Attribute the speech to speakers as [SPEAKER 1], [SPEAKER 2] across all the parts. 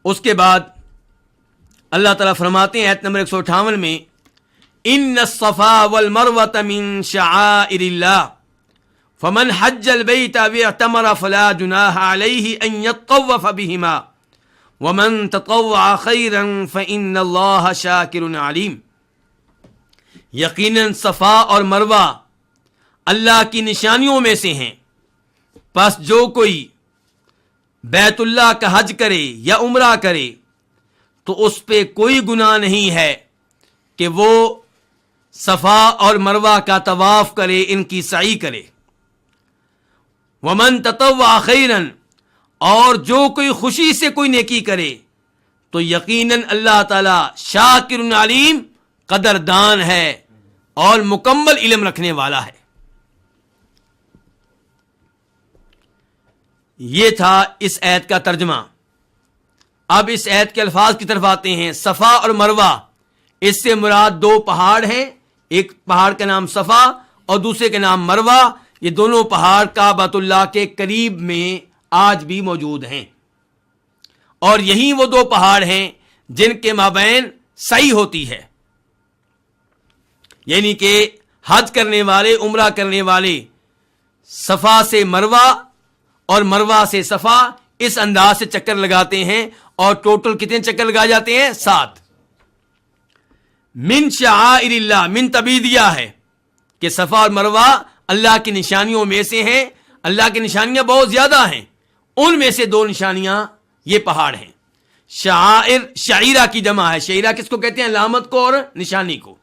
[SPEAKER 1] اس کے بعد اللہ تعالیٰ فرماتے ہیں آیت نمبر 158 میں ان الصفا والمروۃ من شعائر اللہ فمن حج البیت او اعتمر فلا جناح علیہ ان یطوف بہما ومن تطوع خیرا فإن اللہ شاکر علیم. یقیناً صفا اور مروہ اللہ کی نشانیوں میں سے ہیں، پس جو کوئی بیت اللہ کا حج کرے یا عمرہ کرے تو اس پہ کوئی گناہ نہیں ہے کہ وہ صفا اور مروہ کا طواف کرے، ان کی سعی کرے. ومن تطوع خیرا، اور جو کوئی خوشی سے کوئی نیکی کرے تو یقیناً اللہ تعالی شاکر علیم، قدردان ہے اور مکمل علم رکھنے والا ہے. یہ تھا اس آیت کا ترجمہ. اب اس آیت کے الفاظ کی طرف آتے ہیں. صفا اور مروہ، اس سے مراد دو پہاڑ ہیں، ایک پہاڑ کا نام صفا اور دوسرے کا نام مروہ. یہ دونوں پہاڑ کعبۃ اللہ کے قریب میں آج بھی موجود ہیں، اور یہی وہ دو پہاڑ ہیں جن کے مابین سعی ہوتی ہے. یعنی کہ حج کرنے والے، عمرہ کرنے والے صفا سے مروہ اور مروہ سے صفا اس انداز سے چکر لگاتے ہیں، اور ٹوٹل کتنے چکر لگائے جاتے ہیں؟ 7. من شعائر اللہ، من تبیدیہ ہے کہ صفا اور مروہ اللہ کی نشانیوں میں سے ہیں. اللہ کی نشانیاں بہت زیادہ ہیں، ان میں سے دو نشانیاں یہ پہاڑ ہیں. شعائر شعیرہ کی جمع ہے. شعیرہ کس کو کہتے ہیں؟ علامت کو اور نشانی کو.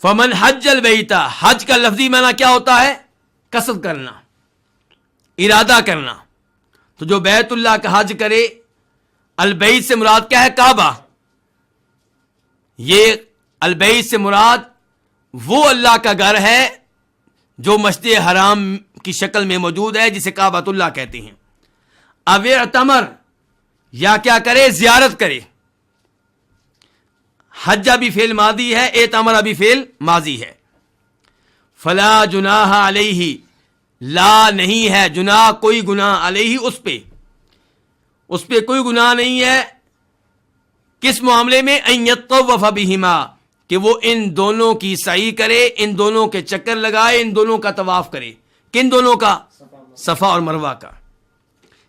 [SPEAKER 1] فمن حج البیت، حج کا لفظی معنی کیا ہوتا ہے؟ قصد کرنا، ارادہ کرنا. تو جو بیت اللہ کا حج کرے، البیت سے مراد کیا ہے؟ کعبہ. یہ البیت سے مراد وہ اللہ کا گھر ہے جو مسجد حرام کی شکل میں موجود ہے، جسے کعبۃ اللہ کہتے ہیں. او اعتمر، یا کیا کرے؟ زیارت کرے. حج بھی فعل ماضی ہے، اعتمر بھی فعل ماضی ہے. فلا جناح علیہ، لا نہیں ہے، جناح کوئی گناہ، علیہ اس پہ کوئی گناہ نہیں ہے. کس معاملے میں؟ ان یطوف بہما، کہ وہ ان دونوں کی سعی کرے، ان دونوں کے چکر لگائے، ان دونوں کا طواف کرے. کن دونوں کا؟ صفا اور مروہ کا.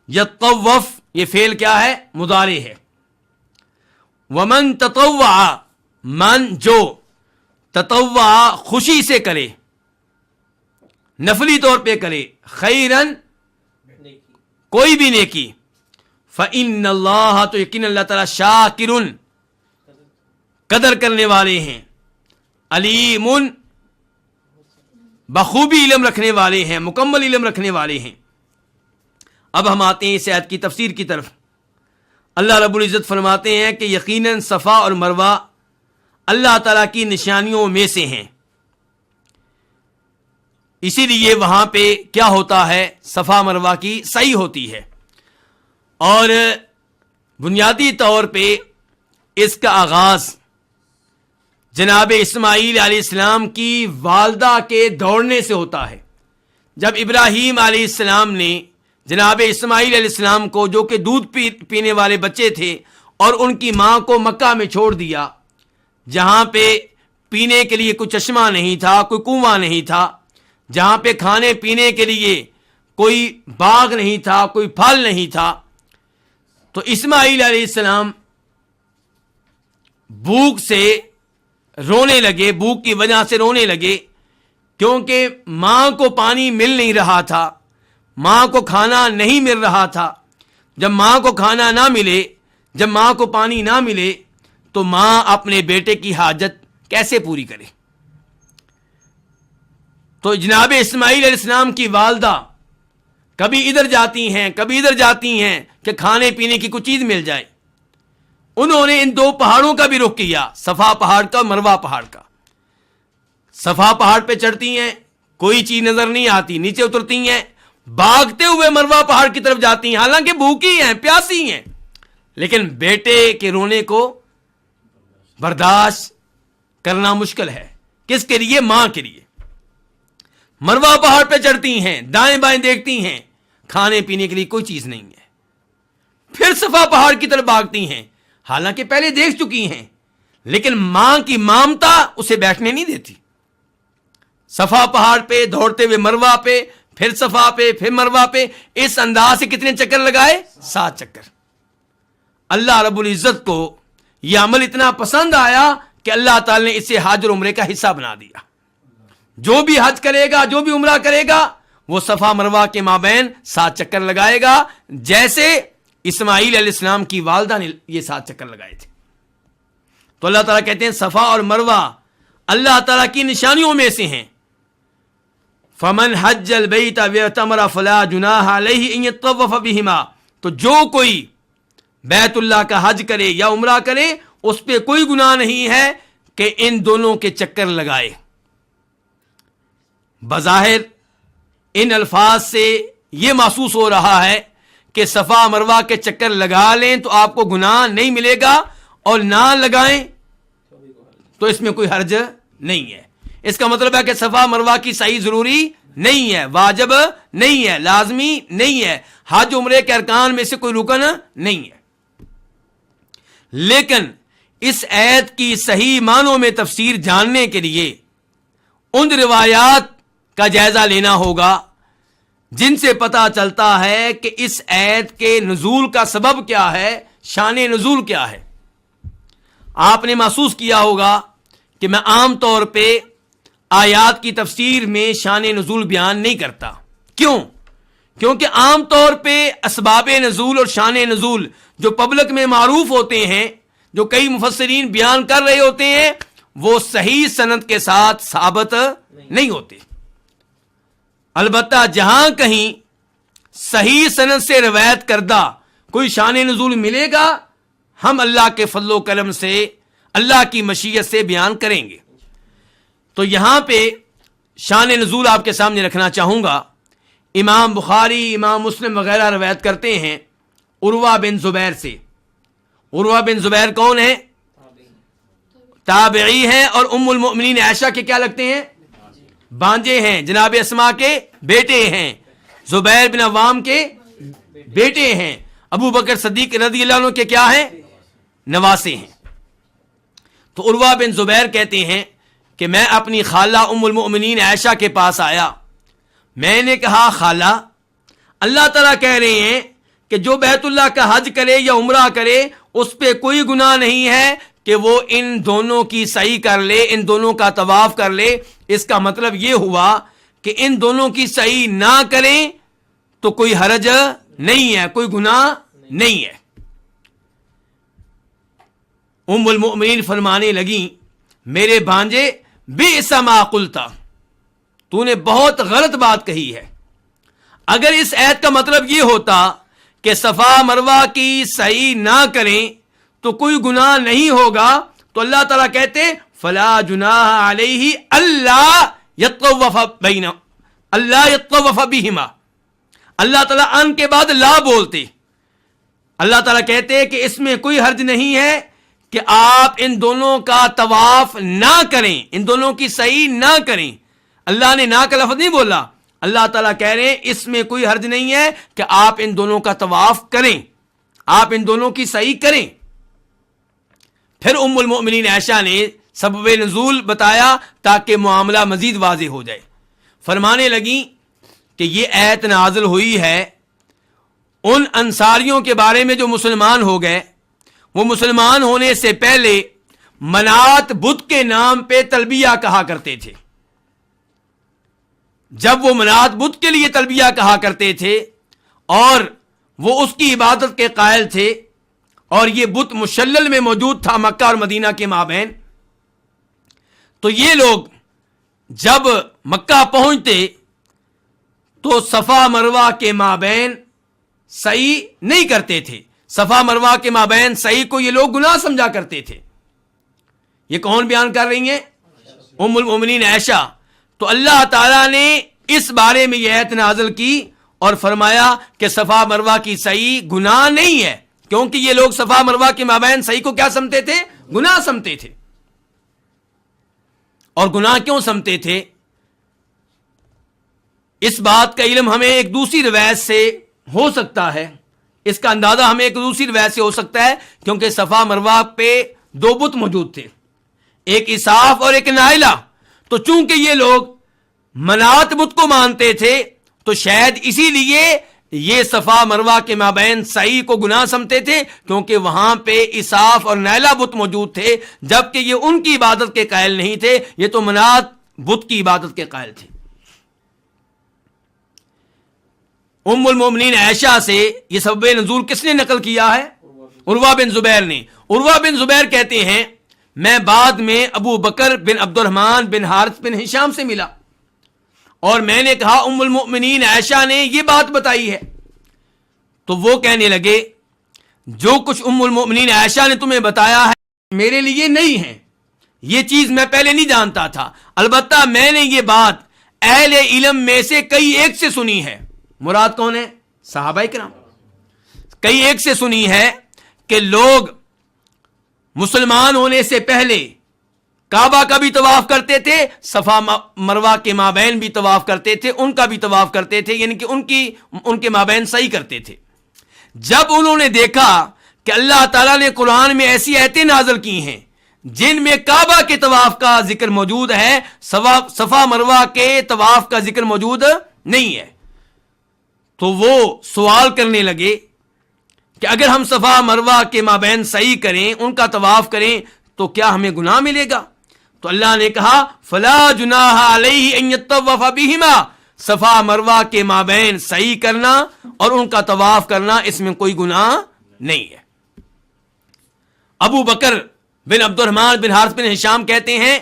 [SPEAKER 1] یطوف یہ فعل کیا ہے؟ مضارع ہے. ومن تطوع، من جو تطوع خوشی سے کرے، نفلی طور پہ کرے، خیرن کوئی بھی نیکی، فإن اللہ، تو یقین اللہ تعالی شاکرن قدر کرنے والے ہیں، علیم بخوبی علم رکھنے والے ہیں، مکمل علم رکھنے والے ہیں. اب ہم آتے ہیں اس آیت کی تفسیر کی طرف. اللہ رب العزت فرماتے ہیں کہ یقیناً صفا اور مروہ اللہ تعالیٰ کی نشانیوں میں سے ہیں. اسی لیے وہاں پہ کیا ہوتا ہے؟ صفا مروہ کی سعی ہوتی ہے. اور بنیادی طور پہ اس کا آغاز جناب اسماعیل علیہ السلام کی والدہ کے دوڑنے سے ہوتا ہے. جب ابراہیم علیہ السلام نے جناب اسماعیل علیہ السلام کو، جو کہ دودھ پینے والے بچے تھے، اور ان کی ماں کو مکہ میں چھوڑ دیا، جہاں پہ پینے کے لیے کوئی چشمہ نہیں تھا، کوئی کنواں نہیں تھا، جہاں پہ کھانے پینے کے لیے کوئی باغ نہیں تھا، کوئی پھل نہیں تھا. تو اسماعیل علیہ السلام بھوک سے رونے لگے، بھوک کی وجہ سے رونے لگے، کیونکہ ماں کو پانی مل نہیں رہا تھا، ماں کو کھانا نہیں مل رہا تھا. جب ماں کو کھانا نہ ملے، جب ماں کو پانی نہ ملے، تو ماں اپنے بیٹے کی حاجت کیسے پوری کرے؟ تو جناب اسماعیل علیہ السلام کی والدہ کبھی ادھر جاتی ہیں، کبھی ادھر جاتی ہیں کہ کھانے پینے کی کچھ چیز مل جائے. انہوں نے ان دو پہاڑوں کا بھی رخ کیا، صفا پہاڑ کا اور مروہ پہاڑ کا. صفا پہاڑ پہ چڑھتی ہیں، کوئی چیز نظر نہیں آتی، نیچے اترتی ہیں، بھاگتے ہوئے مروہ پہاڑ کی طرف جاتی ہیں، حالانکہ بھوکی ہیں، پیاسی ہیں، لیکن بیٹے کے رونے کو برداشت کرنا مشکل ہے. کس کے لیے؟ ماں کے لیے. مروہ پہاڑ پہ چڑھتی ہیں، دائیں بائیں دیکھتی ہیں، کھانے پینے کے لیے کوئی چیز نہیں ہے. پھر صفا پہاڑ کی طرف بھاگتی ہیں، حالانکہ پہلے دیکھ چکی ہیں، لیکن ماں کی مامتا اسے بیٹھنے نہیں دیتی۔ صفا پہاڑ پہ دوڑتے ہوئے مروا پہ، پھر صفا پہ، پھر مروا پہ، اس انداز سے کتنے چکر لگائے؟ 7 چکر۔ اللہ رب العزت کو یہ عمل اتنا پسند آیا کہ اللہ تعالی نے اسے حج اور عمرے کا حصہ بنا دیا۔ جو بھی حج کرے گا، جو بھی عمرہ کرے گا، وہ صفا مروا کے مابین 7 چکر لگائے گا، جیسے اسماعیل علیہ السلام کی والدہ نے یہ 7 چکر لگائے تھے۔ تو اللہ تعالیٰ کہتے ہیں صفا اور مروا اللہ تعالیٰ کی نشانیوں میں سے ہیں۔ فمن حج البیت واعتمر فلا جناح علیہ ان یطوف بہما، تو جو کوئی بیت اللہ کا حج کرے یا عمرہ کرے اس پہ کوئی گناہ نہیں ہے کہ ان دونوں کے چکر لگائے۔ بظاہر ان الفاظ سے یہ محسوس ہو رہا ہے کہ صفا مروا کے چکر لگا لیں تو آپ کو گناہ نہیں ملے گا، اور نہ لگائیں تو اس میں کوئی حرج نہیں ہے۔ اس کا مطلب ہے کہ صفا مروا کی سعی ضروری نہیں ہے، واجب نہیں ہے، لازمی نہیں ہے، حج عمرے کے ارکان میں سے کوئی رکن نہیں ہے۔ لیکن اس آیت کی صحیح معنوں میں تفسیر جاننے کے لیے ان روایات کا جائزہ لینا ہوگا جن سے پتہ چلتا ہے کہ اس آیت کے نزول کا سبب کیا ہے، شان نزول کیا ہے۔ آپ نے محسوس کیا ہوگا کہ میں عام طور پہ آیات کی تفسیر میں شان نزول بیان نہیں کرتا۔ کیوں؟ کیونکہ عام طور پہ اسباب نزول اور شان نزول جو پبلک میں معروف ہوتے ہیں، جو کئی مفسرین بیان کر رہے ہوتے ہیں، وہ صحیح سند کے ساتھ ثابت نہیں ہوتے۔ البتہ جہاں کہیں صحیح سند سے روایت کردہ کوئی شان نزول ملے گا، ہم اللہ کے فضل و کرم سے، اللہ کی مشیت سے بیان کریں گے۔ تو یہاں پہ شان نزول آپ کے سامنے رکھنا چاہوں گا۔ امام بخاری، امام مسلم وغیرہ روایت کرتے ہیں عروہ بن زبیر سے۔ عروہ بن زبیر کون ہے؟ تابعی ہیں، اور ام المؤمنین عائشہ کے کیا لگتے ہیں؟ بانجے ہیں، جناب اسماء کے بیٹے ہیں، زبیر بن عوام کے بیٹے ہیں، ابو بکر صدیق رضی اللہ عنہ کے کیا ہیں؟ نواسے ہیں۔ تو عروہ بن زبیر کہتے ہیں کہ میں اپنی خالہ ام المؤمنین عائشہ کے پاس آیا، میں نے کہا خالہ، اللہ تعالیٰ کہہ رہے ہیں کہ جو بیت اللہ کا حج کرے یا عمرہ کرے اس پہ کوئی گناہ نہیں ہے کہ وہ ان دونوں کی سعی کر لے، ان دونوں کا طواف کر لے۔ اس کا مطلب یہ ہوا کہ ان دونوں کی سعی نہ کریں تو کوئی حرج نہیں ہے، کوئی گناہ نہیں ہے۔ ام المؤمنین فرمانے لگیں میرے بھانجے بئس ما قلت، تو نے بہت غلط بات کہی ہے۔ اگر اس آیت کا مطلب یہ ہوتا کہ صفا مروا کی سعی نہ کریں تو کوئی گناہ نہیں ہوگا تو اللہ تعالیٰ کہتے فلا جناح علیہ اللہ یطوف بہما، اللہ تعالیٰ ان کے بعد لا بولتے، اللہ تعالیٰ کہتے کہ اس میں کوئی حرج نہیں ہے کہ آپ ان دونوں کا طواف نہ کریں، ان دونوں کی سعی نہ کریں۔ اللہ نے نا کا لفظ نہیں بولا، اللہ تعالیٰ کہہ رہے ہیں اس میں کوئی حرج نہیں ہے کہ آپ ان دونوں کا طواف کریں، آپ ان دونوں کی سعی کریں۔ پھر ام المؤمنین عائشہ نے سبب نزول بتایا تاکہ معاملہ مزید واضح ہو جائے۔ فرمانے لگیں کہ یہ آیت نازل ہوئی ہے ان انصاریوں کے بارے میں جو مسلمان ہو گئے، وہ مسلمان ہونے سے پہلے منات بت کے نام پہ تلبیہ کہا کرتے تھے۔ جب وہ منات بت کے لیے تلبیہ کہا کرتے تھے اور وہ اس کی عبادت کے قائل تھے، اور یہ بت مشلل میں موجود تھا مکہ اور مدینہ کے مابین، تو یہ لوگ جب مکہ پہنچتے تو صفا مروہ کے مابین سعی نہیں کرتے تھے۔ صفا مروہ کے مابین سعی کو یہ لوگ گناہ سمجھا کرتے تھے۔ یہ کون بیان کر رہی ہیں؟ ام المؤمنین عائشہ۔ تو اللہ تعالیٰ نے اس بارے میں یہ آیت نازل کی اور فرمایا کہ صفا مروہ کی سعی گناہ نہیں ہے، کیونکہ یہ لوگ صفا مروہ کے مابین سعی کو کیا سمجھتے تھے؟ گناہ سمجھتے تھے۔ اور گناہ کیوں سمجھتے تھے؟ اس بات کا علم ہمیں ایک دوسری روایت سے ہو سکتا ہے۔ اس کا اندازہ ہمیں ایک دوسری روایت سے ہو سکتا ہے، کیونکہ صفا مروہ پہ دو بت موجود تھے، ایک اساف اور ایک نائلہ. تو چونکہ یہ لوگ منات بت کو مانتے تھے تو شاید اسی لیے یہ صفا مروہ کے مابین سعی کو گناہ سمجھتے تھے، کیونکہ وہاں پہ اساف اور نائلہ بت موجود تھے، جبکہ یہ ان کی عبادت کے قائل نہیں تھے، یہ تو منات بت کی عبادت کے قائل تھے. ام المومنین عائشہ سے یہ سبب نزول کس نے نقل کیا ہے؟ عروہ بن زبیر نے. عروہ بن زبیر کہتے ہیں میں بعد میں ابو بکر بن عبد الرحمن بن حارث بن ہشام سے ملا اور میں نے کہا ام المؤمنین عائشہ نے یہ بات بتائی ہے. تو وہ کہنے لگے جو کچھ ام المؤمنین عائشہ نے تمہیں بتایا ہے میرے لیے نہیں ہے، یہ چیز میں پہلے نہیں جانتا تھا، البتہ میں نے یہ بات اہل علم میں سے کئی ایک سے سنی ہے. مراد کون ہے؟ صحابہ کرام. کئی ایک سے سنی ہے کہ لوگ مسلمان ہونے سے پہلے کعبہ کا بھی طواف کرتے تھے، صفا مروہ کے مابین بھی طواف کرتے تھے، ان کا بھی طواف کرتے تھے، یعنی کہ ان کے مابین سعی کرتے تھے. جب انہوں نے دیکھا کہ اللہ تعالیٰ نے قرآن میں ایسی آیتیں نازل کی ہیں جن میں کعبہ کے طواف کا ذکر موجود ہے، صفا مروہ کے طواف کا ذکر موجود نہیں ہے، تو وہ سوال کرنے لگے کہ اگر ہم صفا مروہ کے مابین سعی کریں، ان کا طواف کریں تو کیا ہمیں گناہ ملے گا؟ تو اللہ نے کہا فلا جناح علیہ ان یطوف بہما، صفا مروہ کے مابین سعی کرنا اور ان کا طواف کرنا اس میں کوئی گناہ نہیں ہے. ابو بکر بن عبد الرحمن بن حارث بن ہشام کہتے ہیں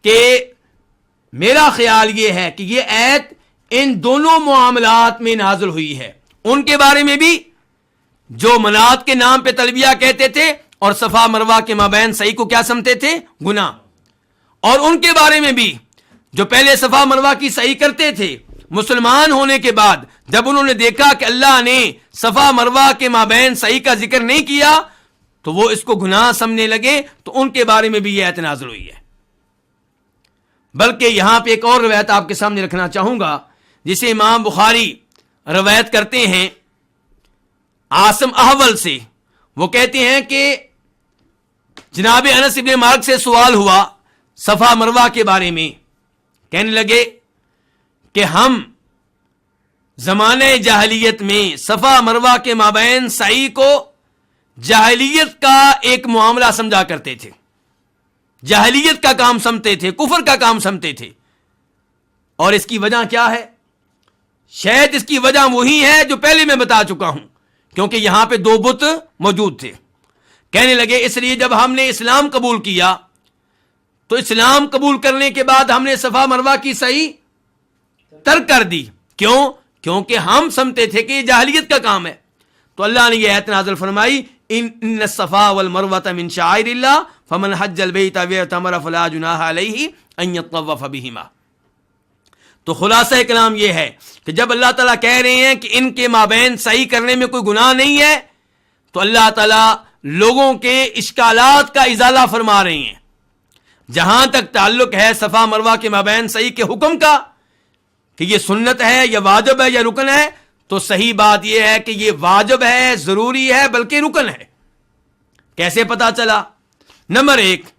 [SPEAKER 1] کہ میرا خیال یہ ہے کہ یہ آیت ان دونوں معاملات میں نازل ہوئی ہے، ان کے بارے میں بھی جو منات کے نام پہ تلبیہ کہتے تھے اور صفا مروہ کے مابین سعی کو کیا سمجھتے تھے؟ گناہ، اور ان کے بارے میں بھی جو پہلے صفا مروہ کی سعی کرتے تھے، مسلمان ہونے کے بعد جب انہوں نے دیکھا کہ اللہ نے صفا مروہ کے مابین سعی کا ذکر نہیں کیا تو وہ اس کو گناہ سمجھنے لگے، تو ان کے بارے میں بھی یہ آیت نازل ہوئی ہے. بلکہ یہاں پہ ایک اور روایت آپ کے سامنے رکھنا چاہوں گا جسے امام بخاری روایت کرتے ہیں عاصم احول سے. وہ کہتے ہیں کہ جناب انس ابن مالک سے سوال ہوا صفا مروہ کے بارے میں، کہنے لگے کہ ہم زمانہ جاہلیت میں صفا مروہ کے مابین سعی کو جاہلیت کا ایک معاملہ سمجھا کرتے تھے، جاہلیت کا کام سمجھتے تھے، کفر کا کام سمجھتے تھے. اور اس کی وجہ کیا ہے؟ شاید اس کی وجہ وہی ہے جو پہلے میں بتا چکا ہوں، کیونکہ یہاں پہ دو بت موجود تھے. کہنے لگے اس لیے جب ہم نے اسلام قبول کیا تو اسلام قبول کرنے کے بعد ہم نے صفا مروہ کی سعی ترک کر دی. کیوں؟ کیونکہ ہم سمجھتے تھے کہ یہ جاہلیت کا کام ہے. تو اللہ نے یہ آیت نازل فرمائی ان الصفا والمروہ من شعائر اللہ فمن حج البیت واعتمر فلا جناح علیہ ان یطوف بہما. تو خلاصہ کلام یہ ہے کہ جب اللہ تعالیٰ کہہ رہے ہیں کہ ان کے مابین سعی کرنے میں کوئی گناہ نہیں ہے تو اللہ تعالیٰ لوگوں کے اشکالات کا ازالہ فرما رہے ہیں. جہاں تک تعلق ہے صفا مروہ کے مابین سعی کے حکم کا کہ یہ سنت ہے یا واجب ہے یا رکن ہے، تو صحیح بات یہ ہے کہ یہ واجب ہے، ضروری ہے، بلکہ رکن ہے. کیسے پتا چلا؟ نمبر 1،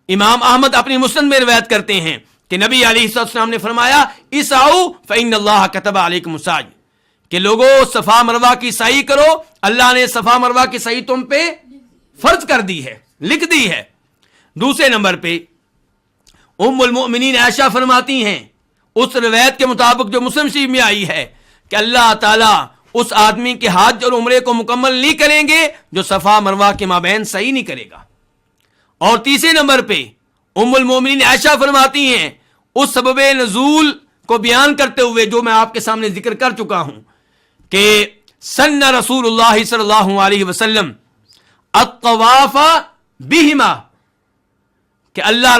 [SPEAKER 1] امام احمد اپنی مسند میں روایت کرتے ہیں کہ نبی علیہ السلام نے فرمایا اسعوا فإن اللہ کتب علیکم السعی، کہ لوگوں صفا مروہ کی سعی کرو، اللہ نے صفا مروہ کی سعی تم پہ فرض کر دی ہے، لکھ دی ہے. دوسرے نمبر پہ ام المؤمنین عائشہ فرماتی ہیں اس روایت کے مطابق جو مسلم شریف میں آئی ہے کہ اللہ تعالیٰ اس آدمی کے حج اور عمرے کو مکمل نہیں کریں گے جو صفا مروہ کے مابین سعی نہیں کرے گا. اور تیسرے نمبر پہ ام المومنین عائشہ فرماتی ہیں اس سبب نزول کو بیان کرتے ہوئے جو میں آپ کے سامنے ذکر کر چکا ہوں کہ سن رسول اللہ صلی اللہ علیہ وسلم الطواف بہما، کہ اللہ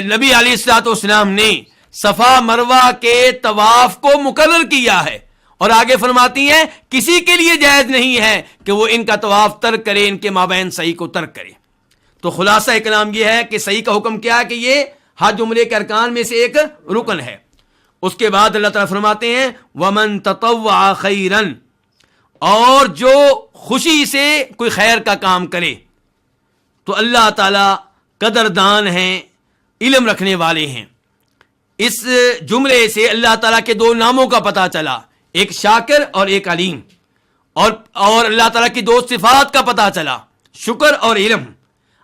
[SPEAKER 1] نبی علیہ الصلوۃ والسلام نے صفا مروہ کے طواف کو مقرر کیا ہے. اور آگے فرماتی ہیں کسی کے لیے جائز نہیں ہے کہ وہ ان کا طواف ترک کرے، ان کے مابین سعی کو ترک کرے. تو خلاصہ کلام یہ ہے کہ سعی کا حکم کیا ہے کہ یہ حج عمرے کے ارکان میں سے ایک رکن ہے. اس کے بعد اللہ تعالیٰ فرماتے ہیں وَمَن تَطَوَّعَ خَيْرًا، اور جو خوشی سے کوئی خیر کا کام کرے تو اللہ تعالیٰ قدردان ہیں، علم رکھنے والے ہیں۔ اس جملے سے اللہ تعالیٰ کے دو ناموں کا پتہ چلا، ایک شاکر اور ایک علیم، اور اللہ تعالیٰ کی دو صفات کا پتہ چلا، شکر اور علم۔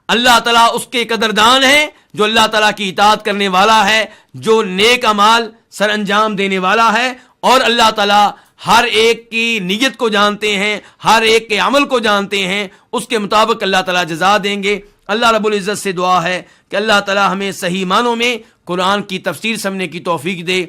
[SPEAKER 1] اللہ تعالیٰ اس کے قدردان ہے جو اللہ تعالیٰ کی اطاعت کرنے والا ہے، جو نیک اعمال سر انجام دینے والا ہے، اور اللہ تعالیٰ ہر ایک کی نیت کو جانتے ہیں، ہر ایک کے عمل کو جانتے ہیں، اس کے مطابق اللہ تعالیٰ جزا دیں گے۔ اللہ رب العزت سے دعا ہے کہ اللہ تعالیٰ ہمیں صحیح معنوں میں قرآن کی تفسیر سمجھنے کی توفیق دے۔